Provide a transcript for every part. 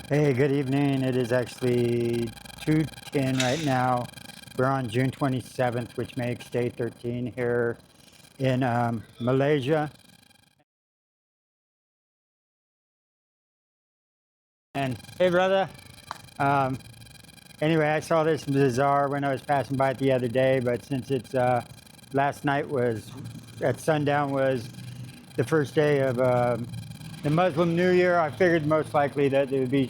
Hey, good evening. It is actually 2:10 right now. We're on June 27th, which makes day 13 here in Malaysia. And hey, brother. Um, anyway, I saw this Bazaar when I was passing by it the other day, but since it's last night was at sundown was the first day of the Muslim New Year, I figured most likely that it would be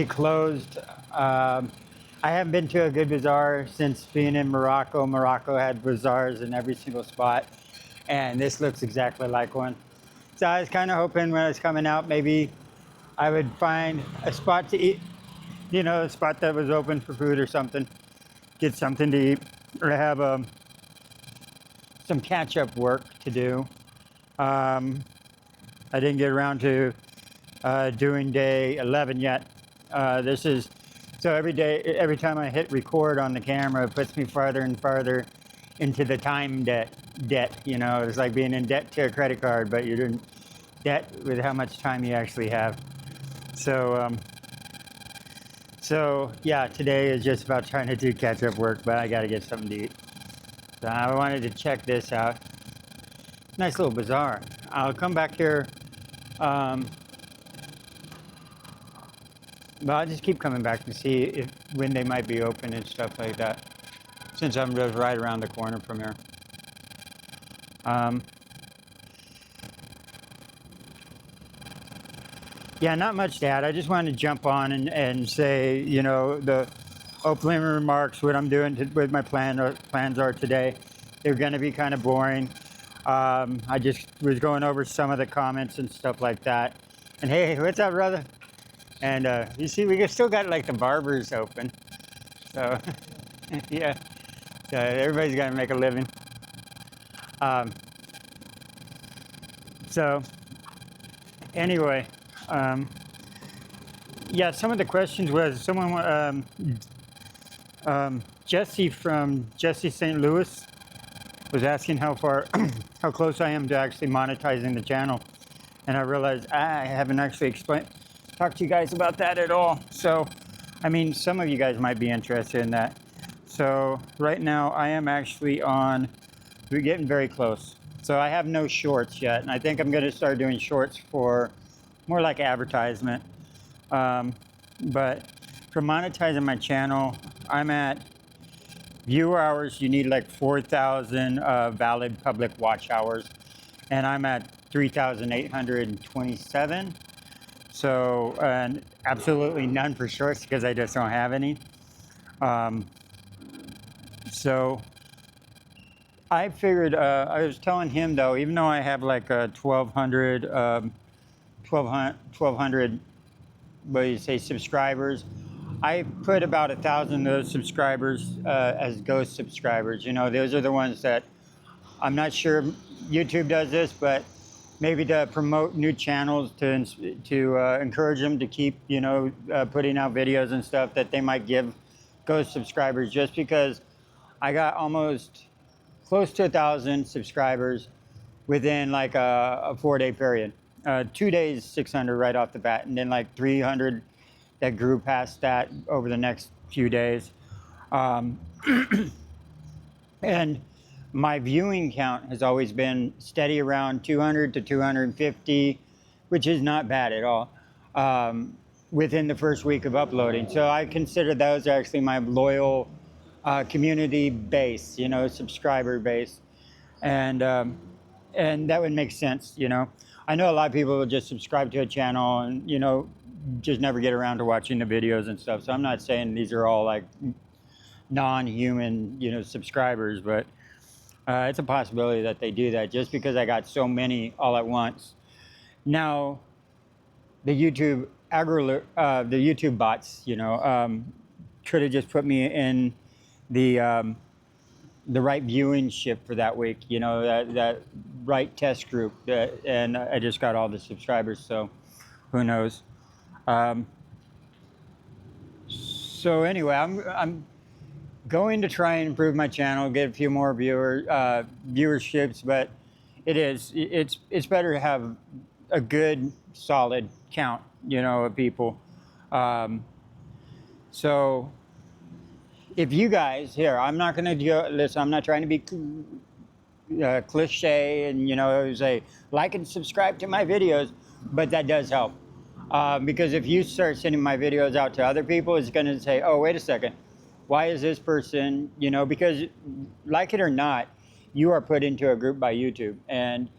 closed. I haven't been to a good bazaar since being in Morocco. Morocco had bazaars in every single spot, and this looks exactly like one. So I was kind of hoping when I was coming out, maybe I would find a spot to eat, a spot that was open for food or something, get something to eat, or have some catch-up work to do. I didn't get around to doing day 11 yet. This is so every day, every time I hit record on the camera, it puts me farther and farther into the time debt. It's like being in debt to a credit card, but you're in debt with how much time you actually have. So yeah, today is just about trying to do catch-up work, but I got to get something to eat. So I wanted to check this out. Nice little bazaar. I'll come back here. But I'll just keep coming back to see when they might be open and stuff like that, since I'm just right around the corner from here. Yeah, not much, Dad. I just wanted to jump on and say, the opening remarks, what I'm doing with my plans are today. They're going to be kind of boring. I just was going over some of the comments and stuff like that. And hey, what's up, brother? And you see, we still got like the barbers open. So, yeah. So everybody's got to make a living. So, anyway, yeah, some of the questions was someone, Jesse from Jesse St. Louis was asking how far, how close I am to actually monetizing the channel. And I realized I haven't actually talked to you guys about that at all. So, I mean, some of you guys might be interested in that. So right now I am actually we're getting very close. So I have no shorts yet. And I think I'm going to start doing shorts for more like advertisement. But for monetizing my channel, I'm at view hours. You need like 4,000 valid public watch hours. And I'm at 3,827. So, and absolutely none for shorts because I just don't have any. So I figured, I was telling him though, even though I have like a 1,200, what do you say, subscribers, I put about 1,000 of those subscribers as ghost subscribers. Those are the ones that I'm not sure YouTube does this, but maybe to promote new channels, to encourage them to keep, putting out videos and stuff, that they might give ghost subscribers, just because I got almost close to 1,000 subscribers within like a 4-day period. 2 days, 600 right off the bat, and then like 300 that grew past that over the next few days. And my viewing count has always been steady around 200 to 250, which is not bad at all, within the first week of uploading. So I consider those actually my loyal community base, subscriber base. And that would make sense. I know a lot of people will just subscribe to a channel and, just never get around to watching the videos and stuff. So I'm not saying these are all like non-human, subscribers, but it's a possibility that they do that, just because I got so many all at once. Now, the YouTube bots, try to just put me in the right viewing ship for that week, that right test group, and I just got all the subscribers, so who knows. So anyway, I'm going to try and improve my channel, get a few more viewerships, but it's better to have a good solid count, of people. Um, so if you guys here, I'm not going to go. Listen, I'm not trying to be cliche and say like and subscribe to my videos, but that does help because if you start sending my videos out to other people, it's going to say, oh, wait a second, why is this person, because like it or not, you are put into a group by YouTube, and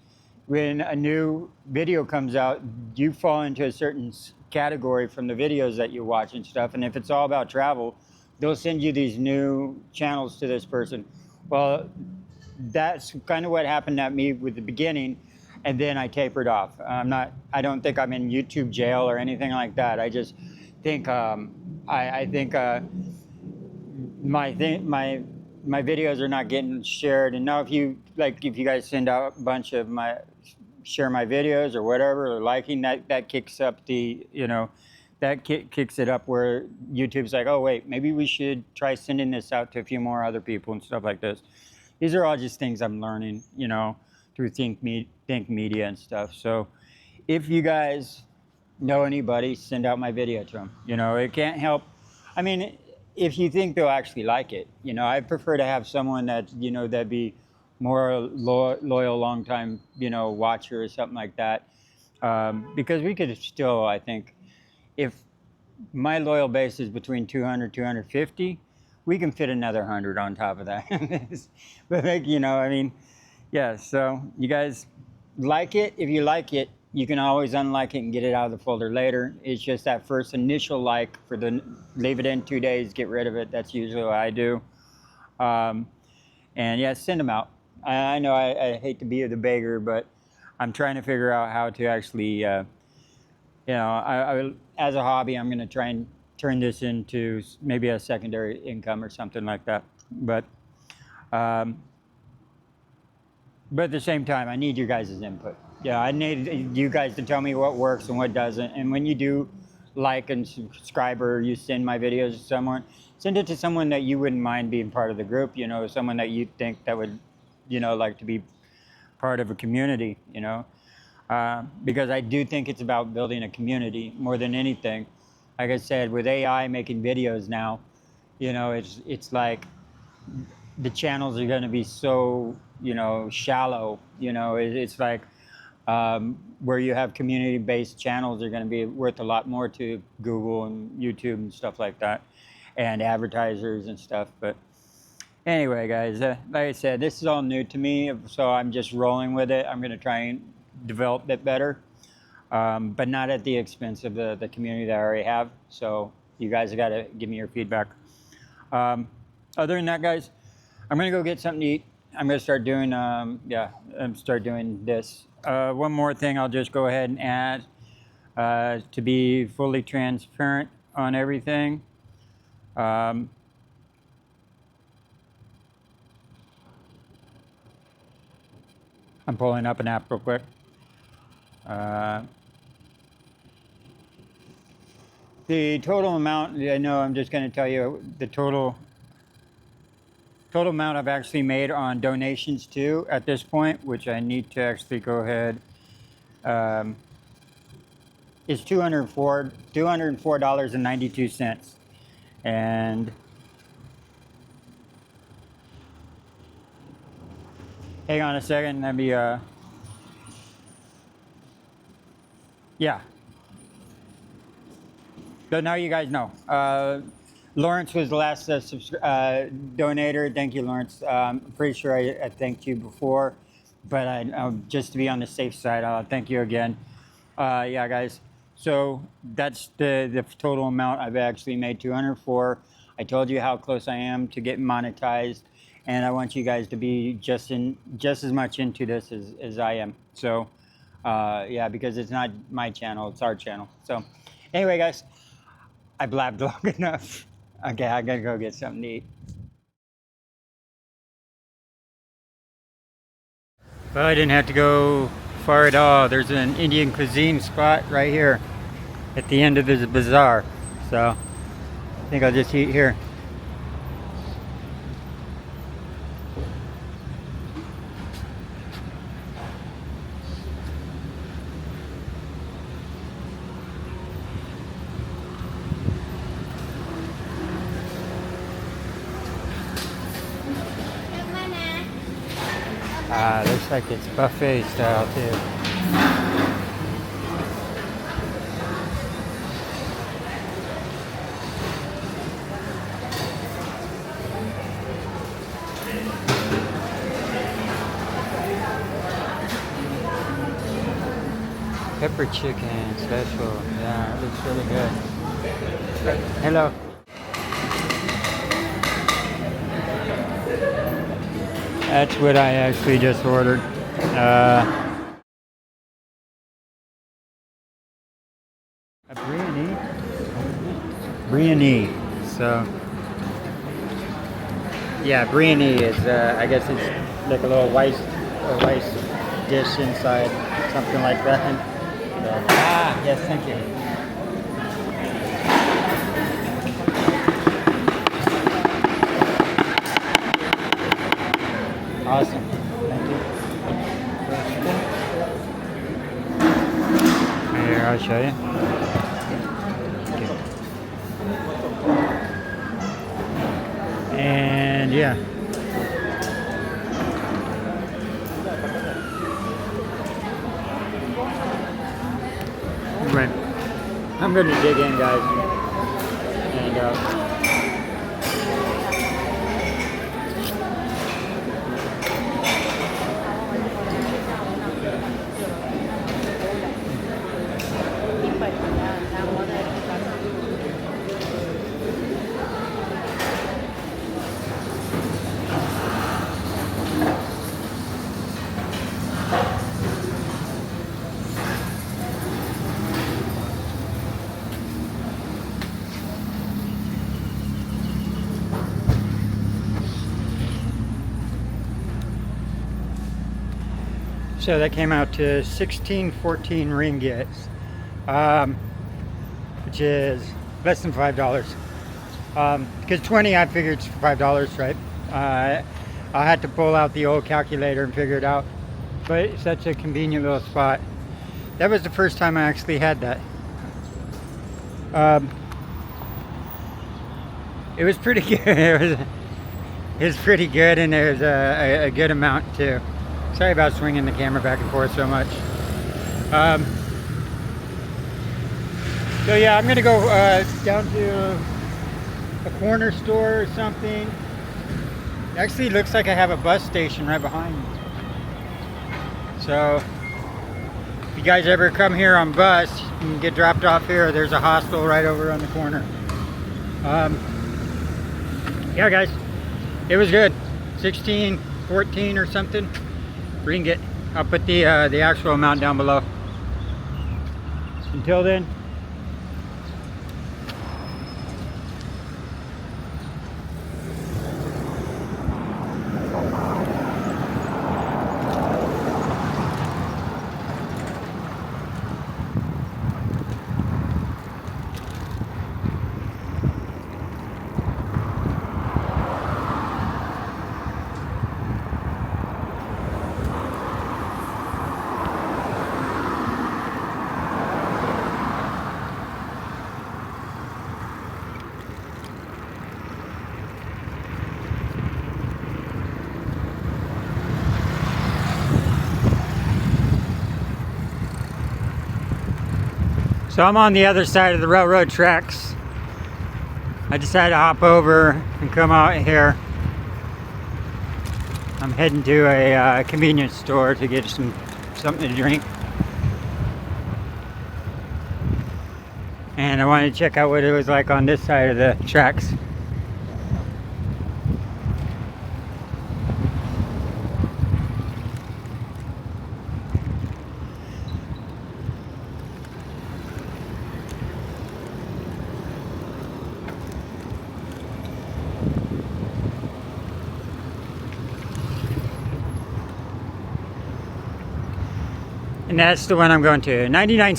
when a new video comes out, you fall into a certain category from the videos that you watch and stuff. And if it's all about travel, they'll send you these new channels to this person. Well, that's kind of what happened at me with the beginning, and then I tapered off. I don't think I'm in YouTube jail or anything like that. I just think I think my videos are not getting shared. And now if you guys send out a bunch of share my videos or whatever, or liking, that kicks up the kicks it up where YouTube's like, oh wait, maybe we should try sending this out to a few more other people and stuff like this. These are all just things I'm learning, through Think Media and stuff. So if you guys know anybody, send out my video to them. It can't help. I mean, if you think they'll actually like it, I prefer to have someone that, that'd be more loyal, long time, watcher or something like that. Because we could still, I think, if my loyal base is between 200, 250, we can fit another 100 on top of that. But I mean, yeah, so you guys like it. If you like it, you can always unlike it and get it out of the folder later. It's just that first initial like leave it in 2 days, get rid of it. That's usually what I do. And yeah, send them out. I know I hate to be the beggar, but I'm trying to figure out how to actually, as a hobby, I'm going to try and turn this into maybe a secondary income or something like that. But at the same time, I need your guys' input. Yeah, I need you guys to tell me what works and what doesn't. And when you do like and subscribe, or you send my videos to someone, send it to someone that you wouldn't mind being part of the group, someone that you think that would, like to be part of a community, because I do think it's about building a community more than anything. Like I said, with AI making videos now, it's like the channels are going to be so shallow. It's like where you have community-based channels are going to be worth a lot more to Google and YouTube and stuff like that, and advertisers and stuff. But anyway, guys, like I said, this is all new to me, so I'm just rolling with it. I'm going to try and develop it better, but not at the expense of the community that I already have. So you guys got to give me your feedback. Other than that, guys, I'm going to go get something to eat. I'm going to start doing, start doing this. One more thing I'll just go ahead and add to be fully transparent on everything. I'm pulling up an app real quick. The total amount, I know I'm just going to tell you the total amount I've actually made on donations too at this point, which I need to actually go ahead, is $204.92. And hang on a second, let me, yeah. So now you guys know. Lawrence was the last donator. Thank you, Lawrence. I'm pretty sure I thanked you before, but just to be on the safe side, I'll thank you again. Yeah, guys. So that's the total amount I've actually made, 204. I told you how close I am to getting monetized, and I want you guys to be just as much into this as I am. So, yeah, because it's not my channel, it's our channel. So, anyway, guys, I blabbed long enough. Okay, I gotta go get something to eat. Well, I didn't have to go far at all. There's an Indian cuisine spot right here at the end of this bazaar. So I think I'll just eat here. Looks like it's buffet style too. Pepper chicken special. Yeah, it looks really good. Hello. That's what I actually just ordered. A biryani. So, yeah, biryani is, I guess it's like a little rice dish inside, something like that. Yes, thank you. Awesome. Thank you. Here, I'll show you. Okay. And yeah. Right. I'm going to dig in, guys. And so that came out to 1614 ringgit, which is less than $5. Because 20 I figured it's $5, right? I had to pull out the old calculator and figure it out. But it's such a convenient little spot. That was the first time I actually had that. It was pretty good. It was pretty good, and there was a good amount too. Sorry about swinging the camera back and forth so much. So yeah, I'm gonna go down to a corner store or something. Actually, it looks like I have a bus station right behind me. So if you guys ever come here on bus, you can get dropped off here. There's a hostel right over on the corner. Yeah, guys, it was good. 16, 14 or something. Ringgit. I'll put the actual amount down below. Until then. So I'm on the other side of the railroad tracks. I decided to hop over and come out here. I'm heading to a convenience store to get something to drink. And I wanted to check out what it was like on this side of the tracks. And that's the one I'm going to. 99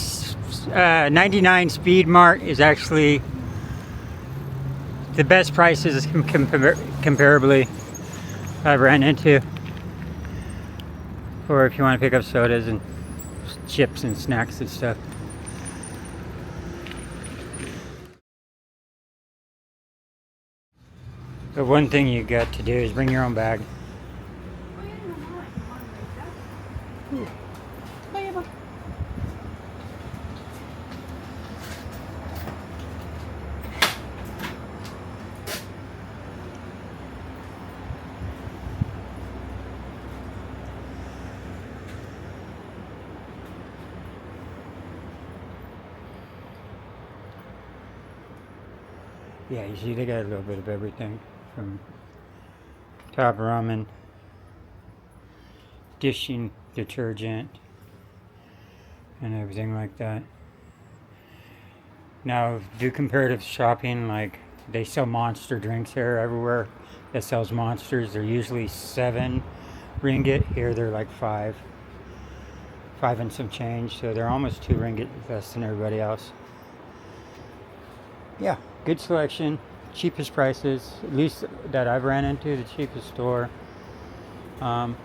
Speed Mart is actually the best prices comparably I've ran into. Or if you want to pick up sodas and chips and snacks and stuff. But one thing you got to do is bring your own bag. Kaya ba? Yeah, you see, they got a little bit of everything from top ramen, dishing detergent, and everything like that. Now, do comparative shopping, like they sell monster drinks here everywhere that sells monsters. They're usually 7 ringgit. Here they're like 5 and some change. So they're almost 2 ringgit less than everybody else. Yeah, good selection, cheapest prices, at least that I've ran into, the cheapest store. I'm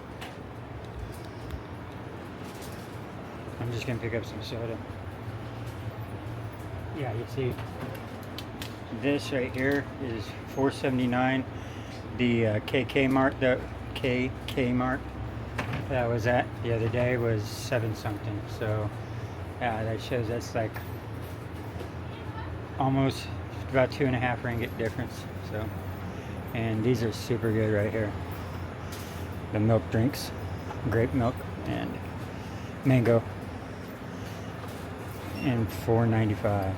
just gonna pick up some soda. Yeah, you see, this right here is $4.79. The KK Mart, the KK Mart that I was at the other day was 7 something. So yeah, that shows that's like almost about 2.5 ringgit difference. So, and these are super good right here. The milk drinks, grape milk and mango, and $4.95.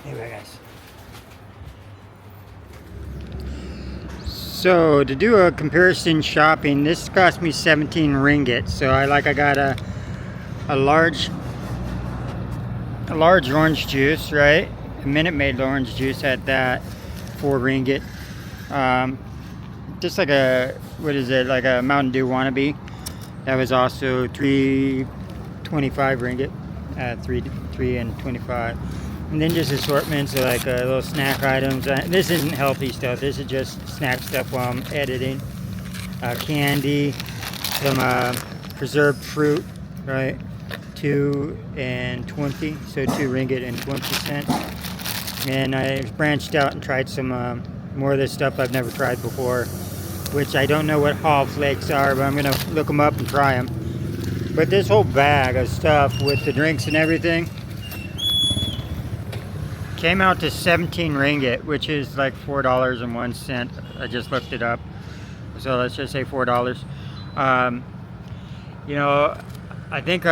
Anyway, guys. So to do a comparison shopping, this cost me 17 ringgit. So I got a large orange juice, right? A Minute Maid orange juice at that, 4 ringgit. Just like a, what is it, like a Mountain Dew wannabe. That was also 3.25 ringgit at 3 and 25. And then just assortments of like little snack items. This isn't healthy stuff. This is just snack stuff while I'm editing. Candy, some preserved fruit, right? 2 and 20, so 2 ringgit and 20 cents. And I branched out and tried some more of this stuff I've never tried before, which I don't know what Hall Flakes are, but I'm gonna look them up and try them. But this whole bag of stuff with the drinks and everything came out to 17 ringgit, which is like $4.01. I just looked it up, so let's just say $4. You know, I think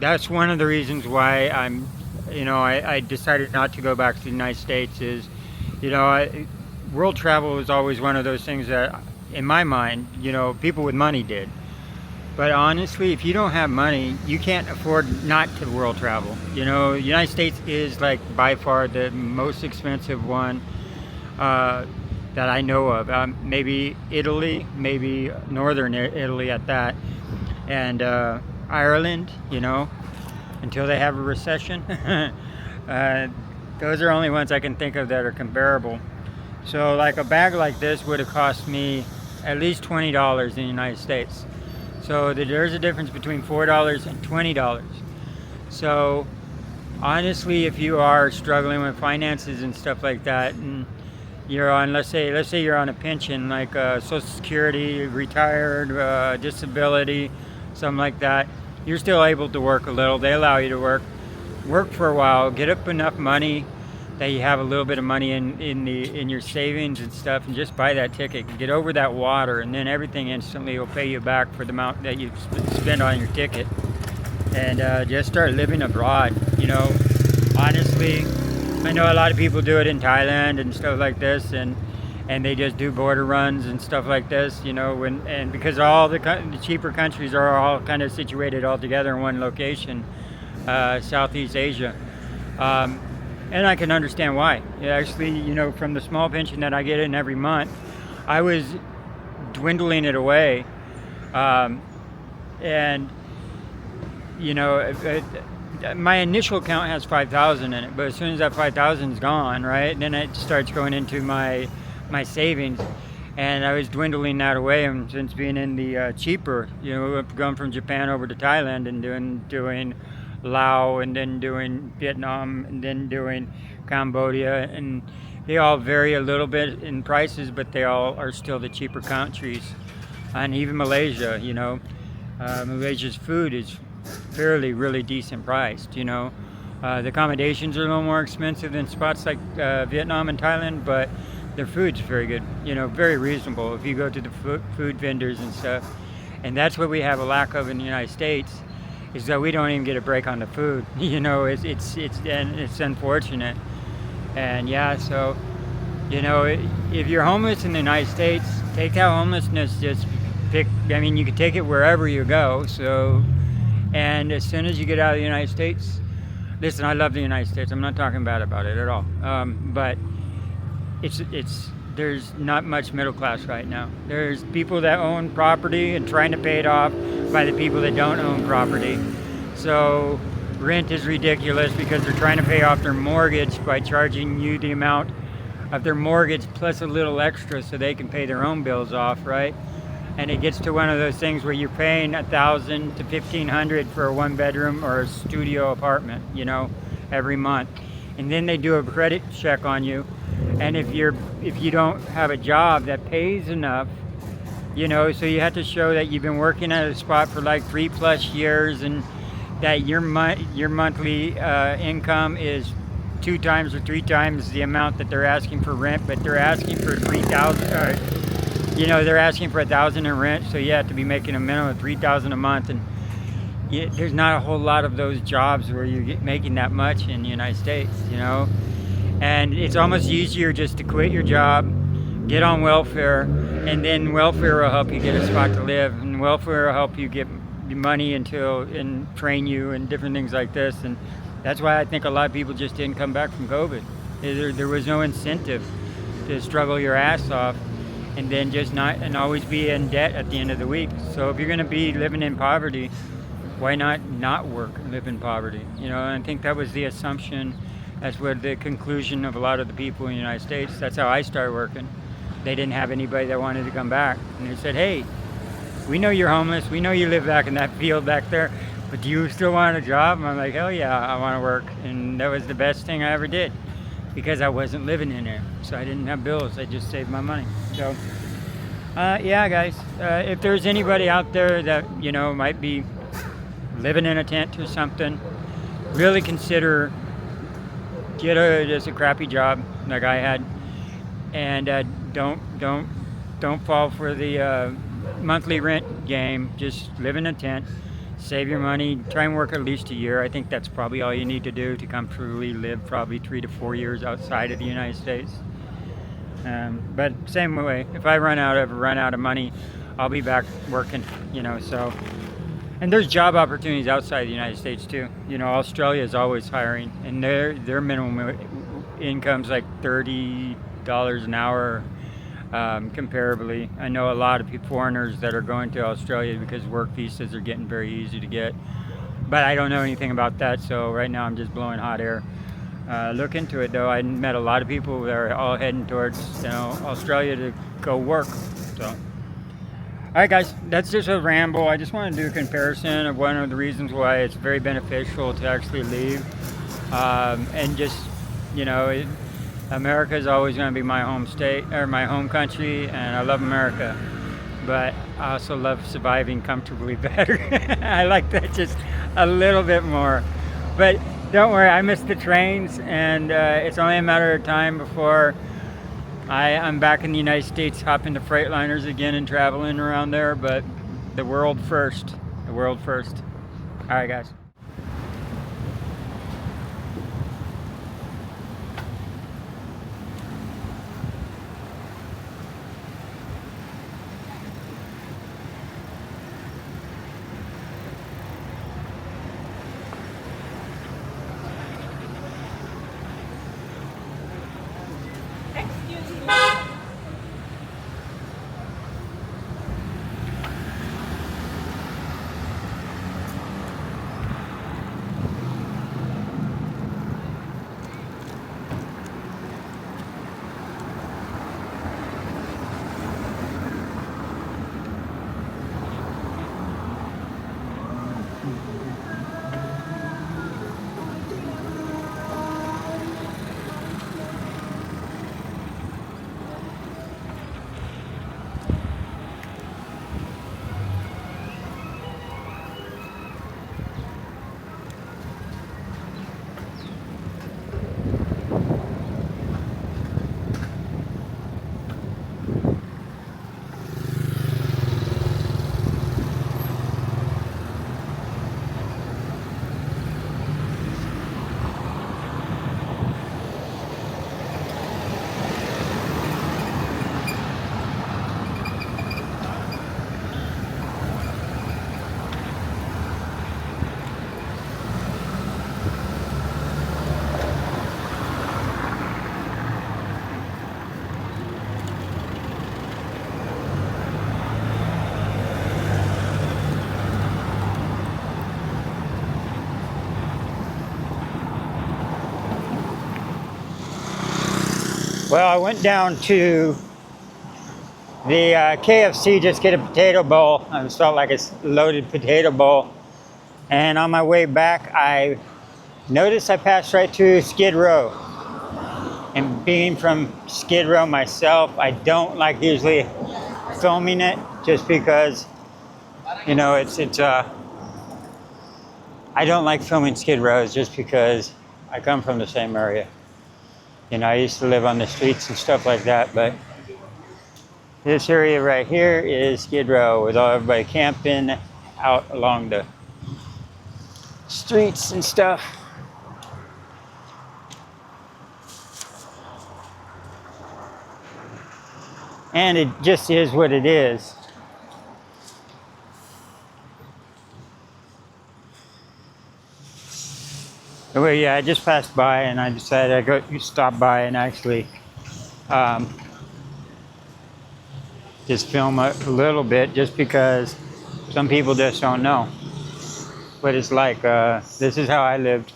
that's one of the reasons why I decided not to go back to the United States. Is, world travel is always one of those things that, in my mind, people with money did. But honestly, if you don't have money, you can't afford not to world travel. The United States is like by far the most expensive one that I know of. Maybe Italy, maybe Northern Italy at that, and Ireland, until they have a recession. Those are only ones I can think of that are comparable. So like a bag like this would have cost me at least $20 in the United States. So there's a difference between $4 and $20. So honestly, if you are struggling with finances and stuff like that, and you're on, let's say you're on a pension, like Social Security, retired, disability, something like that, you're still able to work a little. They allow you to work for a while, get up enough money that you have a little bit of money in your savings and stuff, and just buy that ticket, get over that water, and then everything instantly will pay you back for the amount that you spend on your ticket, and just start living abroad. Honestly, I know a lot of people do it in Thailand and stuff like this, and they just do border runs and stuff like this, because all the cheaper countries are all kind of situated all together in one location, Southeast Asia. And I can understand why. Actually, from the small pension that I get in every month, I was dwindling it away. And my initial account has 5,000 in it, but as soon as that 5,000 is gone, right, then it starts going into my savings. And I was dwindling that away, and since being in the cheaper, going from Japan over to Thailand and doing Laos, and then doing Vietnam, and then doing Cambodia, and they all vary a little bit in prices, but they all are still the cheaper countries. and even Malaysia. Malaysia's food is fairly really decent priced. The accommodations are a little more expensive than spots like Vietnam and Thailand, but their food's very good. Very reasonable if you go to the food vendors and stuff. And that's what we have a lack of in the United States, is that we don't even get a break on the food. It's unfortunate. And yeah, so if you're homeless in the United States, take that homelessness. Just pick. I mean, you can take it wherever you go. So, and as soon as you get out of the United States, listen, I love the United States. I'm not talking bad about it at all. But there's not much middle class right now. There's people that own property and trying to pay it off by the people that don't own property. So rent is ridiculous because they're trying to pay off their mortgage by charging you the amount of their mortgage plus a little extra so they can pay their own bills off, right? And it gets to one of those things where you're paying $1,000 to $1,500 for a one-bedroom or a studio apartment, every month. And then they do a credit check on you. And if you don't have a job that pays enough, so you have to show that you've been working at a spot for like 3+ years, and that your monthly income is 2 times or 3 times the amount that they're asking for rent, but they're asking for $3,000. They're asking for $1,000 in rent, so you have to be making a minimum of $3,000 a month, and there's not a whole lot of those jobs where you're making that much in the United States, And it's almost easier just to quit your job, get on welfare, and then welfare will help you get a spot to live, and welfare will help you get money and train you and different things like this. And that's why I think a lot of people just didn't come back from COVID. There was no incentive to struggle your ass off and then and always be in debt at the end of the week. So if you're going to be living in poverty, why not work and live in poverty? And I think that was the assumption. That's what the conclusion of a lot of the people in the United States. That's how I started working. They didn't have anybody that wanted to come back. And they said, hey, we know you're homeless. We know you live back in that field back there, but do you still want a job? And I'm like, hell yeah, I want to work. And that was the best thing I ever did, because I wasn't living in there. So I didn't have bills. I just saved my money. So, yeah, guys, if there's anybody out there that, might be living in a tent or something, really consider just a crappy job like I had, and don't fall for the monthly rent game. Just live in a tent, save your money, try and work at least a year. I think that's probably all you need to do to comfortably live probably 3 to 4 years outside of the United States. But same way, if I run out of money, I'll be back working, so. And there's job opportunities outside the United States too. Australia is always hiring, and their minimum income's like $30 an hour. Comparably, I know a lot of foreigners that are going to Australia because work visas are getting very easy to get. But I don't know anything about that, so right now I'm just blowing hot air. Look into it though. I met a lot of people that are all heading towards Australia to go work. So. All right, guys, that's just a ramble. I just want to do a comparison of one of the reasons why it's very beneficial to actually leave. And just, America is always going to be my home state, or my home country, and I love America. But I also love surviving comfortably better. I like that just a little bit more. But don't worry, I miss the trains, and it's only a matter of time before I'm back in the United States, hopping the Freightliners again and traveling around there, but the world first. The world first. All right, guys. Well, I went down to the KFC just get a potato bowl. I just felt like a loaded potato bowl. And on my way back, I noticed I passed right through Skid Row. And being from Skid Row myself, I don't like usually filming it just because, you know, I don't like filming Skid Rows just because I come from the same area. You know, I used to live on the streets and stuff like that, but this area right here is Skid Row with all everybody camping out along the streets and stuff. And it just is what it is. Well, yeah, I just passed by and I decided I'd go stop by and actually just film a little bit just because some people just don't know what it's like. This is how I lived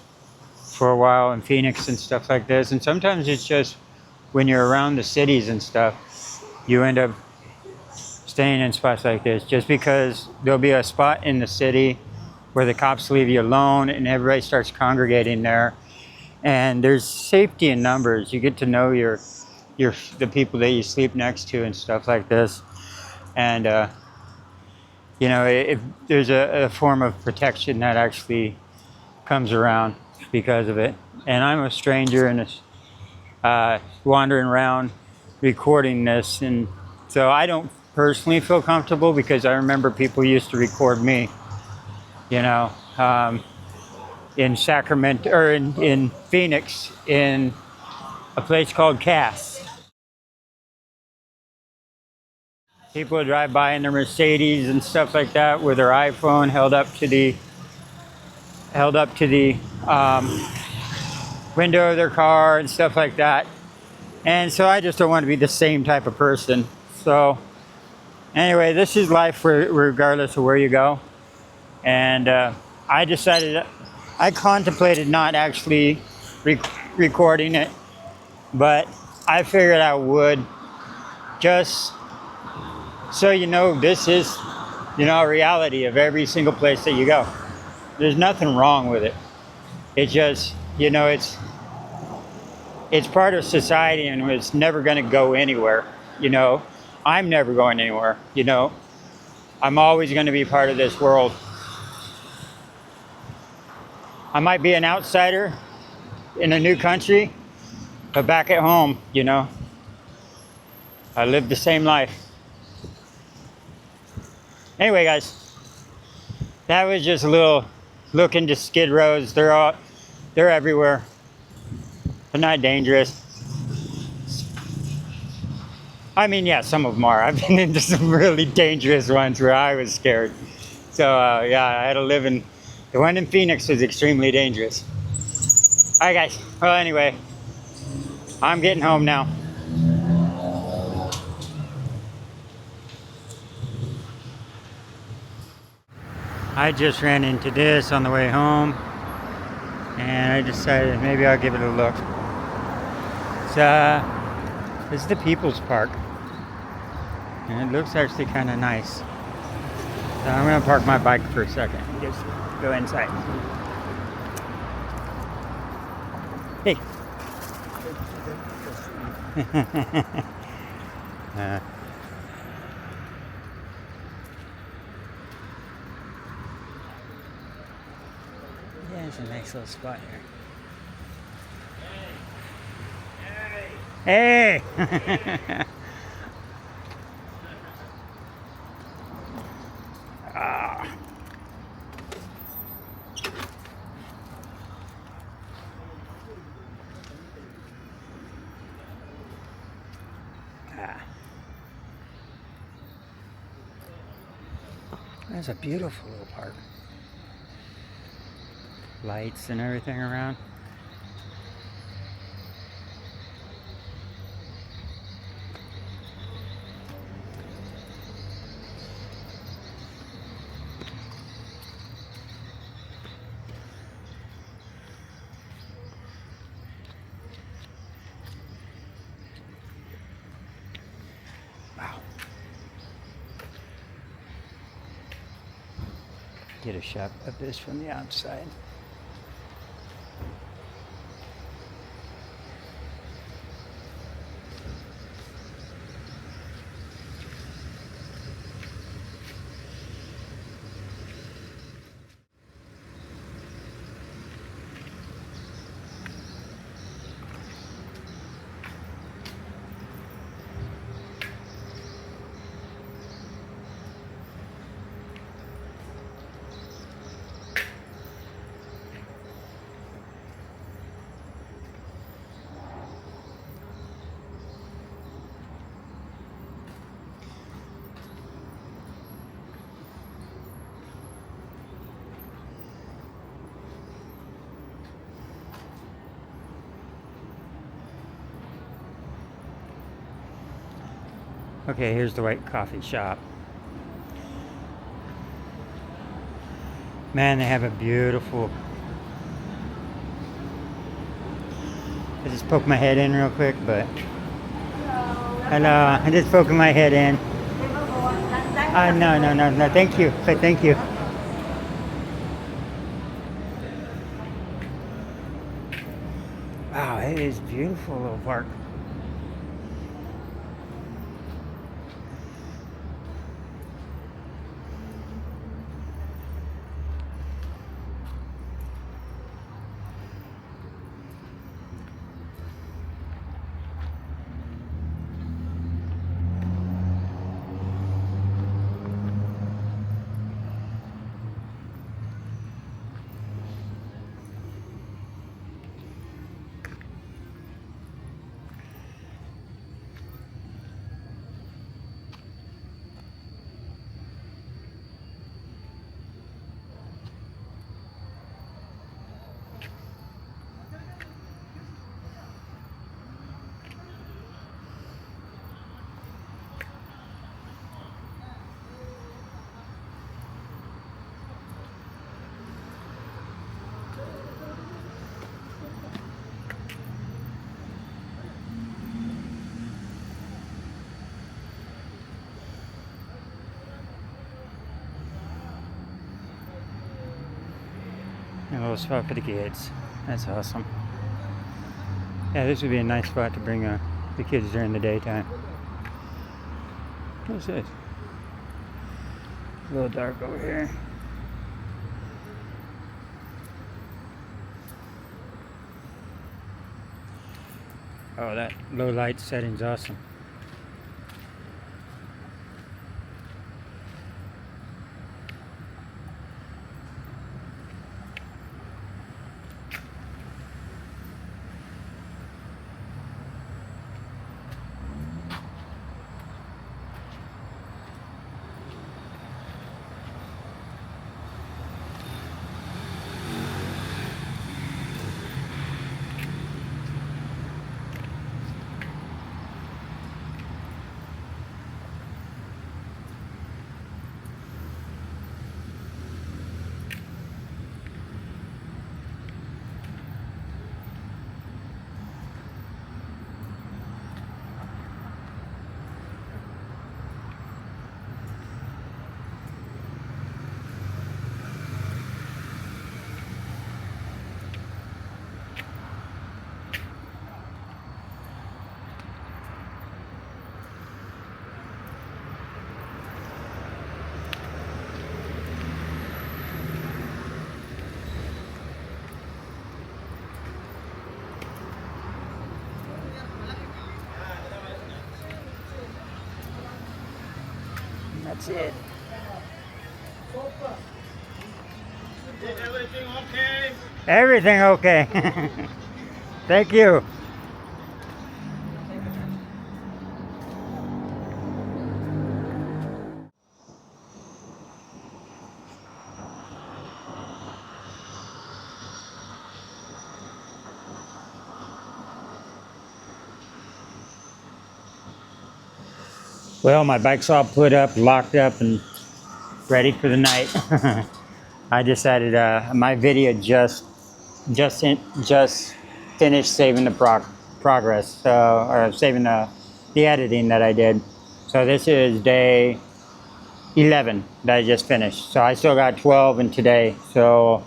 for a while in Phoenix and stuff like this. And sometimes it's just when you're around the cities and stuff, you end up staying in spots like this just because there'll be a spot in the city where the cops leave you alone and everybody starts congregating there. And there's safety in numbers. You get to know the people that you sleep next to and stuff like this. And you know, if there's a form of protection that actually comes around because of it. And I'm a stranger and wandering around recording this, and so I don't personally feel comfortable because I remember people used to record me, you know, in Sacramento or in Phoenix in a place called Cass. People would drive by in their Mercedes and stuff like that with their iPhone held up to the window of their car and stuff like that. And so I just don't want to be the same type of person. So anyway, this is life regardless of where you go. And I decided, I contemplated not actually recording it, but I figured I would just so you know this is, you know, a reality of every single place that you go. There's nothing wrong with it. It's just, you know, it's part of society and it's never going to go anywhere. You know, I'm never going anywhere. You know, I'm always going to be part of this world. I might be an outsider in a new country, but back at home, you know, I live the same life. Anyway, guys, that was just a little look into Skid Rows. They're everywhere. They're not dangerous. I mean, yeah, some of them are. I've been into some really dangerous ones where I was scared. So, yeah, I had to live in... The one in Phoenix was extremely dangerous. All right, guys. Well, anyway, I'm getting home now. I just ran into this on the way home, and I decided maybe I'll give it a look. This is the People's Park, and it looks actually kind of nice. So I'm gonna park my bike for a second and just go inside. Hey. Yeah, it's a nice little spot here. Hey! Ah. That's a beautiful little park. Lights and everything around. get a shot of this from the outside. Okay, here's the white coffee shop. Man, they have a beautiful... I just poked my head in real quick, but... Hello, I just poked my head in. No, thank you, but thank you. Wow, it is beautiful little park. A little spot for the kids. That's awesome. Yeah, this would be a nice spot to bring the kids during the daytime. What's this? A little dark over here. Oh, that low light setting's awesome. That's it. Everything okay? Everything okay. Thank you. Well, my bike's all put up, locked up, and ready for the night. I decided my video just finished saving the progress, or saving the editing that I did. So this is day 11 that I just finished. So I still got 12 in today. So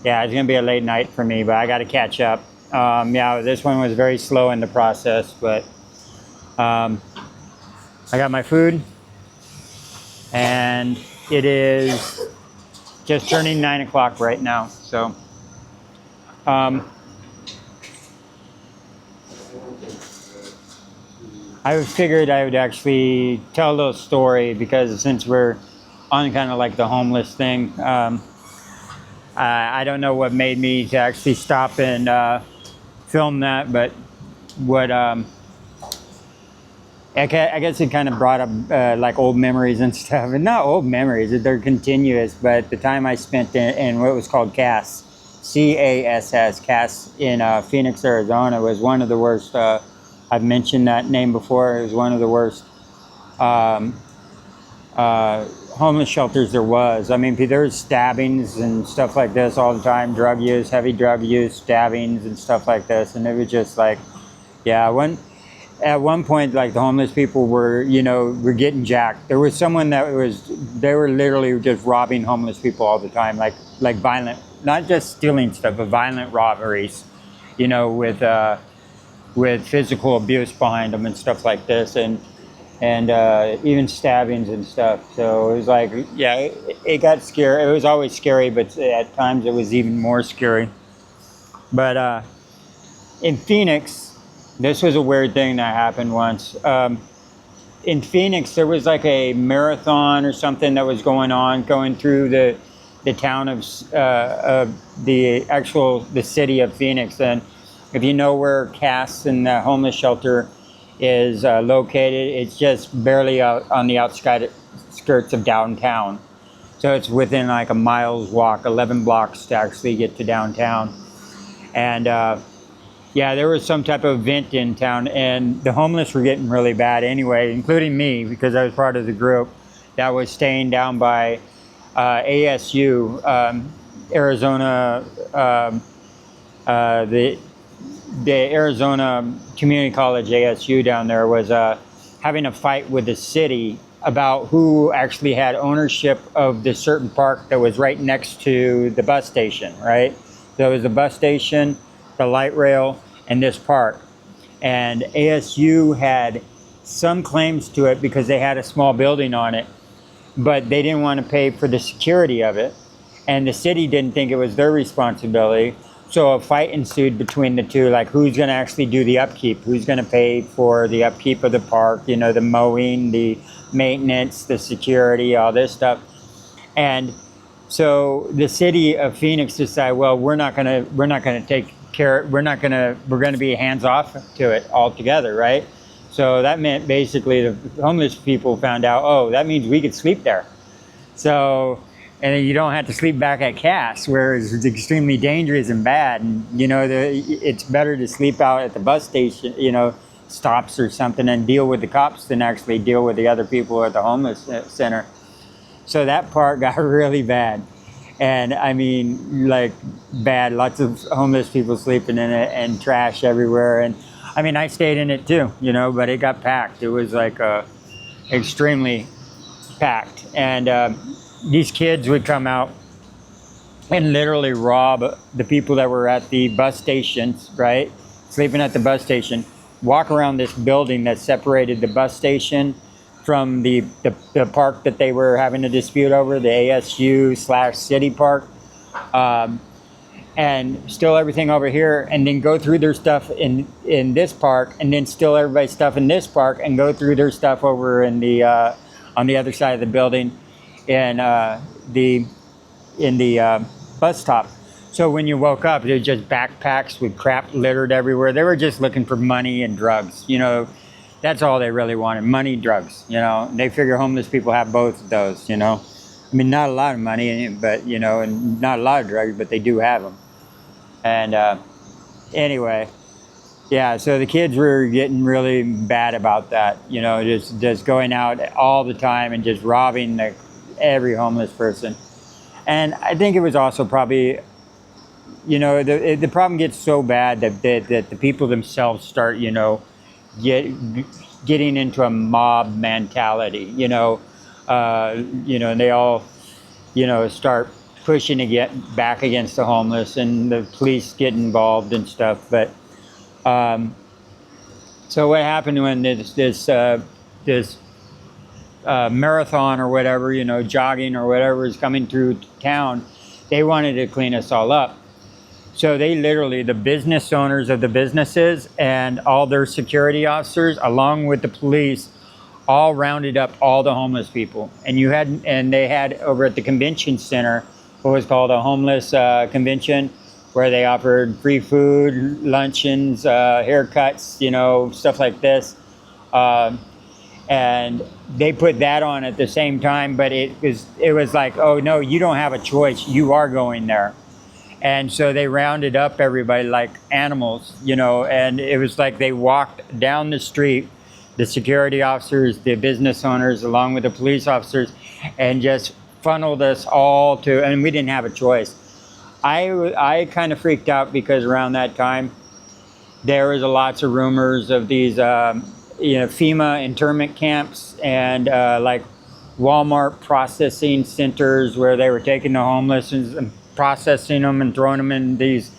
yeah, it's gonna be a late night for me, but I got to catch up. Yeah, this one was very slow in the process, but I got my food, and it is just turning 9 o'clock right now. So I figured I would actually tell a little story, because since we're on kind of like the homeless thing, I don't know what made me to actually stop and film that, but what I guess it kind of brought up like old memories and stuff, and not old memories, they're continuous. But the time I spent in what was called CASS, CASS in Phoenix, Arizona, was one of the worst. I've mentioned that name before. It was one of the worst um, homeless shelters there was. I mean, there was stabbings and stuff like this all the time, drug use, heavy drug use, stabbings and stuff like this. And it was just like, yeah, at one point, like, the homeless people were, were getting jacked. There was someone they were literally just robbing homeless people all the time, like violent, not just stealing stuff, but violent robberies, with physical abuse behind them and stuff like this, and even stabbings and stuff. So it was like, yeah, it got scary. It was always scary, but at times it was even more scary. But in Phoenix, this was a weird thing that happened once. In Phoenix, there was like a marathon or something that was going through the town of the city of Phoenix. And if you know where Cass and the homeless shelter is located, it's just barely out on the outskirts of downtown. So it's within like a mile's walk, 11 blocks to actually get to downtown. And yeah, there was some type of event in town, and the homeless were getting really bad anyway, including me, because I was part of the group that was staying down by ASU, Arizona, the Arizona Community College, ASU, down there was having a fight with the city about who actually had ownership of this certain park that was right next to the bus station, right? So it was the bus station, the light rail, and this park. And ASU had some claims to it because they had a small building on it, but they didn't want to pay for the security of it. And the city didn't think it was their responsibility. So a fight ensued between the two, like who's going to actually do the upkeep, who's going to pay for the upkeep of the park, the mowing, the maintenance, the security, all this stuff. And so the city of Phoenix decided, well, we're not going to take care, we're going to be hands off to it altogether, right? So that meant basically the homeless people found out, oh, that means we could sleep there. So, and then you don't have to sleep back at Cass, where it's extremely dangerous and bad. And, it's better to sleep out at the bus station, stops or something, and deal with the cops than actually deal with the other people at the homeless center. So that part got really bad. And I mean, like, bad, lots of homeless people sleeping in it and trash everywhere. And I mean, I stayed in it too, but it got packed. It was like extremely packed. And these kids would come out and literally rob the people that were at the bus stations, right? Sleeping at the bus station, walk around this building that separated the bus station from the park that they were having a dispute over, the ASU/city park, and steal everything over here, and then go through their stuff in this park, and then steal everybody's stuff in this park, and go through their stuff over in the on the other side of the building, in the bus stop. So when you woke up, there were just backpacks with crap littered everywhere. They were just looking for money and drugs. That's all they really wanted, money, drugs. They figure homeless people have both of those. I mean, not a lot of money, but and not a lot of drugs, but they do have them. And anyway, yeah. So the kids were getting really bad about that. Just going out all the time and just robbing every homeless person. And I think it was also probably, the problem gets so bad that the people themselves start, getting into a mob mentality. And they all, start pushing to get back against the homeless, and the police get involved and stuff. But um, so what happened when this marathon or whatever, jogging or whatever is coming through town, they wanted to clean us all up. So they literally, the business owners of the businesses and all their security officers, along with the police, all rounded up all the homeless people. And they had over at the convention center what was called a homeless convention, where they offered free food, luncheons, haircuts, stuff like this. And they put that on at the same time, but it was like, oh no, you don't have a choice. You are going there. And so they rounded up everybody like animals, and it was like they walked down the street, the security officers, the business owners, along with the police officers, and just funneled us all to, and we didn't have a choice. I kind of freaked out because around that time, there was lots of rumors of these, FEMA internment camps and like Walmart processing centers where they were taking the homeless and processing them and throwing them in these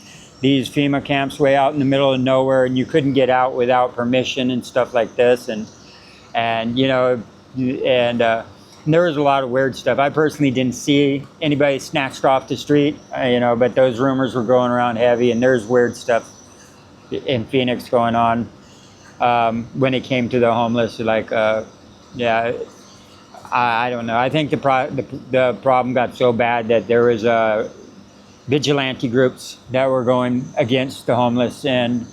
FEMA camps way out in the middle of nowhere, and you couldn't get out without permission and stuff like this, and there was a lot of weird stuff. I personally didn't see anybody snatched off the street, but those rumors were going around heavy, and there's weird stuff in Phoenix going on when it came to the homeless. Like, I don't know. I think the problem got so bad that there was vigilante groups that were going against the homeless, and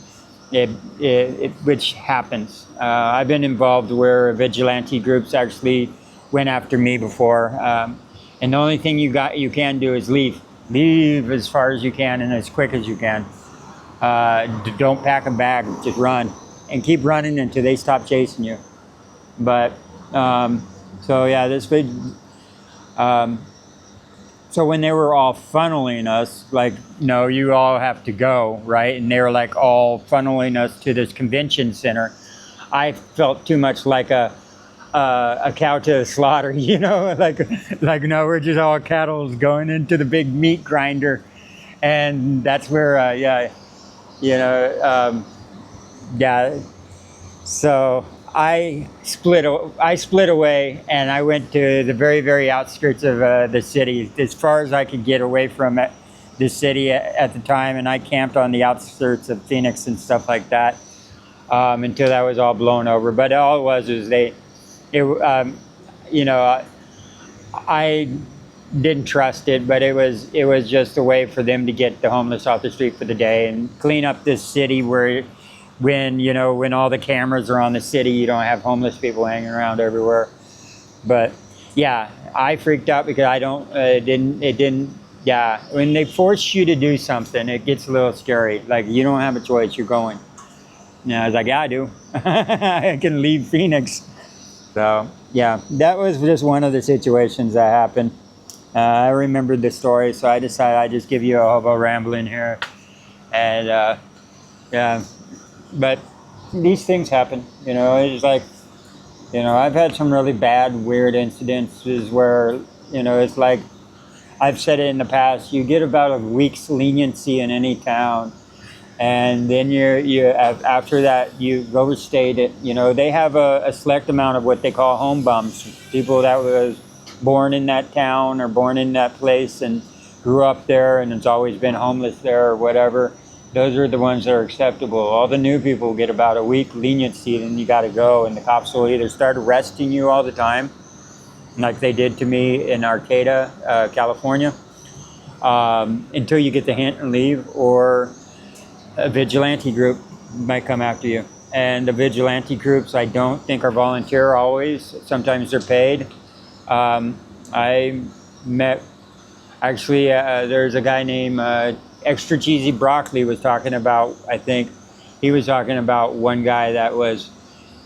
which happens. I've been involved where vigilante groups actually went after me before, and the only thing you can do is leave as far as you can and as quick as you can. Don't pack a bag, just run and keep running until they stop chasing you. But so yeah, this big. So when they were all funneling us, like, no, you all have to go, right? And they were like all funneling us to this convention center. I felt too much like a cow to slaughter, like no, we're just all cattle going into the big meat grinder, and that's where, yeah. So I split away, and I went to the very, very outskirts of the city, as far as I could get away from the city at the time, and I camped on the outskirts of Phoenix and stuff like that until that was all blown over. But all it was I didn't trust it, but it was just a way for them to get the homeless off the street for the day and clean up this city when all the cameras are on the city, you don't have homeless people hanging around everywhere. But yeah, I freaked out because when they force you to do something, it gets a little scary. Like, you don't have a choice, you're going. I was like, yeah, I do. I can leave Phoenix. So yeah, that was just one of the situations that happened. I remembered the story, so I decided I'd just give you a hobo rambling here. And yeah, but these things happen, it's like, I've had some really bad, weird incidences where, it's like, I've said it in the past, you get about a week's leniency in any town, and then after that, you overstate it. They have a select amount of what they call home bums, people that was born in that town or born in that place and grew up there and has always been homeless there or whatever. Those are the ones that are acceptable. All the new people get about a week leniency, then you got to go, and the cops will either start arresting you all the time, like they did to me in Arcata, California, until you get the hint and leave, or a vigilante group might come after you. And the vigilante groups, I don't think are volunteer always. Sometimes they're paid. I met, actually, there's a guy named Extra Cheesy Broccoli was talking about, I think he was talking about one guy that was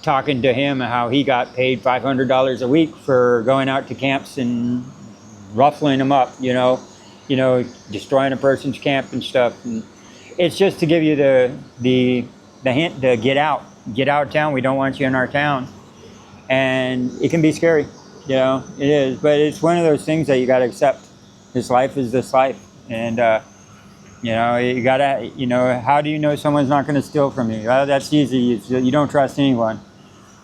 talking to him how he got paid $500 a week for going out to camps and ruffling them up, destroying a person's camp and stuff. And it's just to give you the hint to get out of town. We don't want you in our town. And it can be scary. You know, it is, but it's one of those things that you got to accept. This life is this life, and you know, you gotta. You know, how do you know someone's not going to steal from you? Well, that's easy. You don't trust anyone.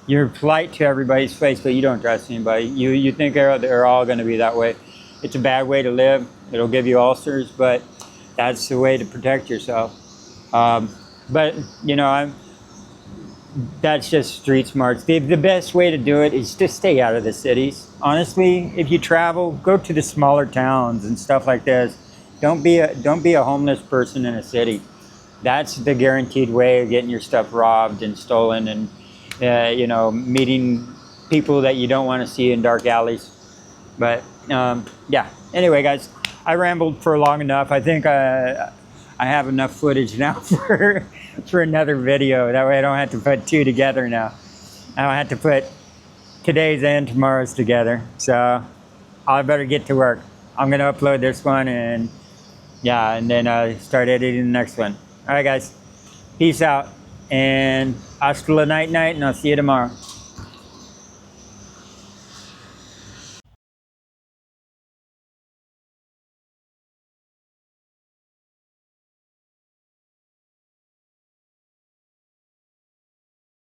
You're polite to everybody's face, but you don't trust anybody. You think they're all going to be that way. It's a bad way to live. It'll give you ulcers, but that's the way to protect yourself. But you know, that's just street smarts. The best way to do it is just stay out of the cities. Honestly, if you travel, go to the smaller towns and stuff like this. Don't be a homeless person in a city. That's the guaranteed way of getting your stuff robbed and stolen, and you know, meeting people that you don't want to see in dark alleys. But yeah. Anyway, guys, I rambled for long enough. I think I have enough footage now for another video. That way I don't have to put two together now. I don't have to put today's and tomorrow's together. So I better get to work. I'm gonna upload this one, and yeah, and then start editing the next one. All right, guys, peace out, and hasta la night, and I'll see you tomorrow.